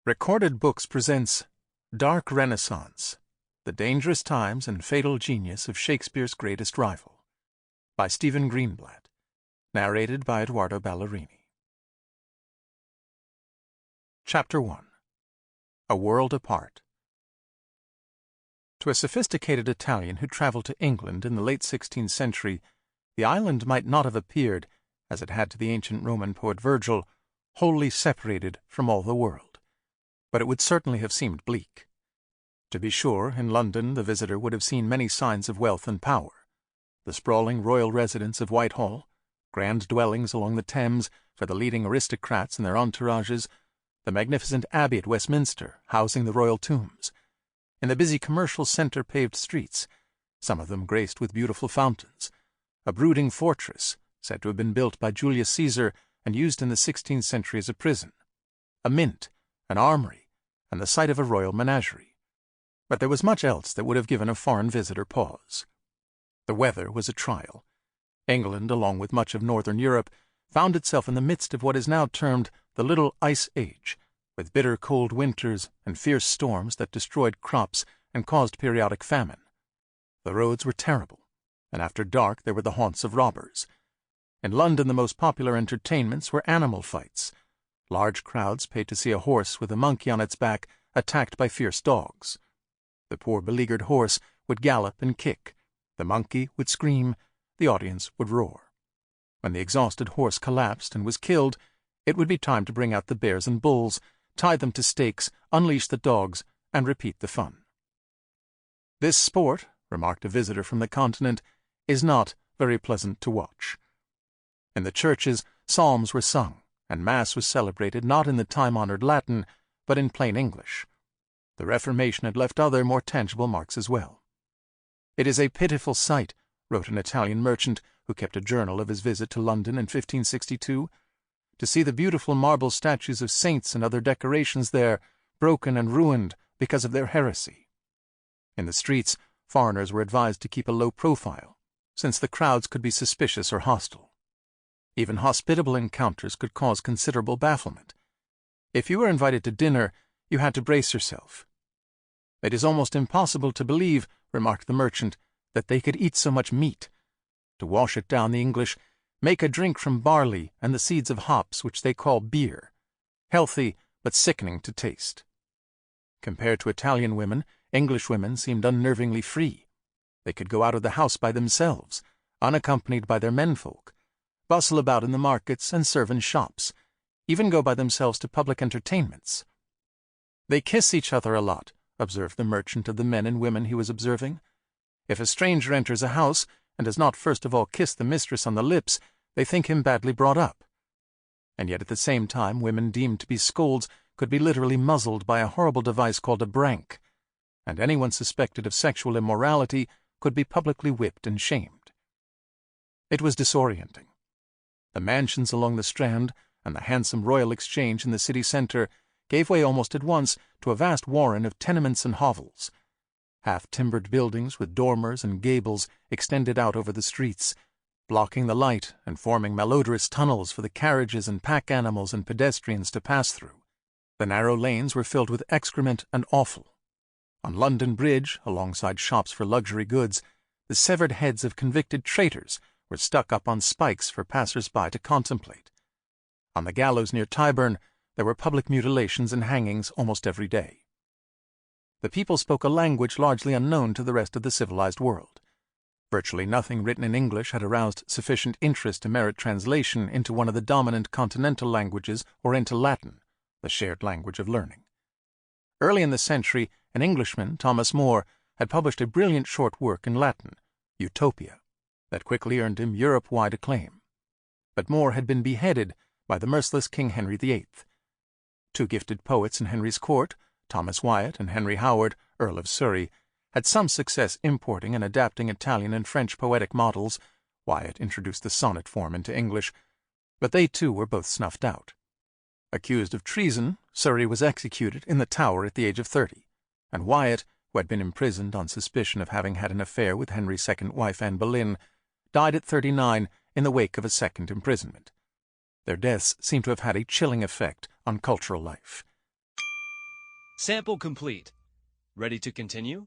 Recorded Books presents Dark Renaissance, The Dangerous Times and Fatal Genius of Shakespeare's Greatest Rival, by Stephen Greenblatt, narrated by Edoardo Ballerini. Chapter 1. A World Apart. To a sophisticated Italian who traveled to England in the late 16th century, the island might not have appeared, as it had to the ancient Roman poet Virgil, wholly separated from all the world. But it would certainly have seemed bleak. To be sure, in London the visitor would have seen many signs of wealth and power: the sprawling royal residence of Whitehall, grand dwellings along the Thames for the leading aristocrats and their entourages, the magnificent abbey at Westminster housing the royal tombs. In the busy commercial centre paved streets, some of them graced with beautiful fountains, a brooding fortress said to have been built by Julius Caesar and used in the 16th century as a prison, a mint, an armory, and the site of a royal menagerie. But there was much else that would have given a foreign visitor pause. The weather was a trial. England, along with much of northern Europe, found itself in the midst of what is now termed the Little Ice Age, with bitter cold winters and fierce storms that destroyed crops and caused periodic famine. The roads were terrible, and after dark they were the haunts of robbers. In London the most popular entertainments were animal fights. Large crowds paid to see a horse with a monkey on its back attacked by fierce dogs. The poor beleaguered horse would gallop and kick, the monkey would scream, the audience would roar. When the exhausted horse collapsed and was killed, it would be time to bring out the bears and bulls, tie them to stakes, unleash the dogs, and repeat the fun. "This sport," remarked a visitor from the continent, "is not very pleasant to watch." In the churches, psalms were sung, and Mass was celebrated not in the time-honored Latin, but in plain English. The Reformation had left other, more tangible marks as well. "It is a pitiful sight," wrote an Italian merchant who kept a journal of his visit to London in 1562, "to see the beautiful marble statues of saints and other decorations there broken and ruined because of their heresy." In the streets, foreigners were advised to keep a low profile, since the crowds could be suspicious or hostile. Even hospitable encounters could cause considerable bafflement. If you were invited to dinner, you had to brace yourself. "It is almost impossible to believe," remarked the merchant, "that they could eat so much meat. To wash it down, the English make a drink from barley and the seeds of hops which they call beer, healthy but sickening to taste." Compared to Italian women, English women seemed unnervingly free. They could go out of the house by themselves, unaccompanied by their menfolk, bustle about in the markets and serve in shops, even go by themselves to public entertainments. "They kiss each other a lot," observed the merchant of the men and women he was observing. "If a stranger enters a house and does not first of all kiss the mistress on the lips, they think him badly brought up." And yet at the same time women deemed to be scolds could be literally muzzled by a horrible device called a brank, and anyone suspected of sexual immorality could be publicly whipped and shamed. It was disorienting. The mansions along the Strand and the handsome Royal Exchange in the city centre gave way almost at once to a vast warren of tenements and hovels. Half-timbered buildings with dormers and gables extended out over the streets, blocking the light and forming malodorous tunnels for the carriages and pack animals and pedestrians to pass through. The narrow lanes were filled with excrement and offal. On London Bridge, alongside shops for luxury goods, the severed heads of convicted traitors were stuck up on spikes for passers-by to contemplate. On the gallows near Tyburn, there were public mutilations and hangings almost every day. The people spoke a language largely unknown to the rest of the civilized world. Virtually nothing written in English had aroused sufficient interest to merit translation into one of the dominant continental languages or into Latin, the shared language of learning. Early in the century, an Englishman, Thomas More, had published a brilliant short work in Latin, Utopia, that quickly earned him Europe-wide acclaim. But More had been beheaded by the merciless King Henry VIII. Two gifted poets in Henry's court, Thomas Wyatt and Henry Howard, Earl of Surrey, had some success importing and adapting Italian and French poetic models. Wyatt introduced the sonnet form into English, but they too were both snuffed out. Accused of treason, Surrey was executed in the Tower at the age of 30, and Wyatt, who had been imprisoned on suspicion of having had an affair with Henry's second wife Anne Boleyn, died at 39 in the wake of a second imprisonment. Their deaths seem to have had a chilling effect on cultural life. Sample complete. Ready to continue?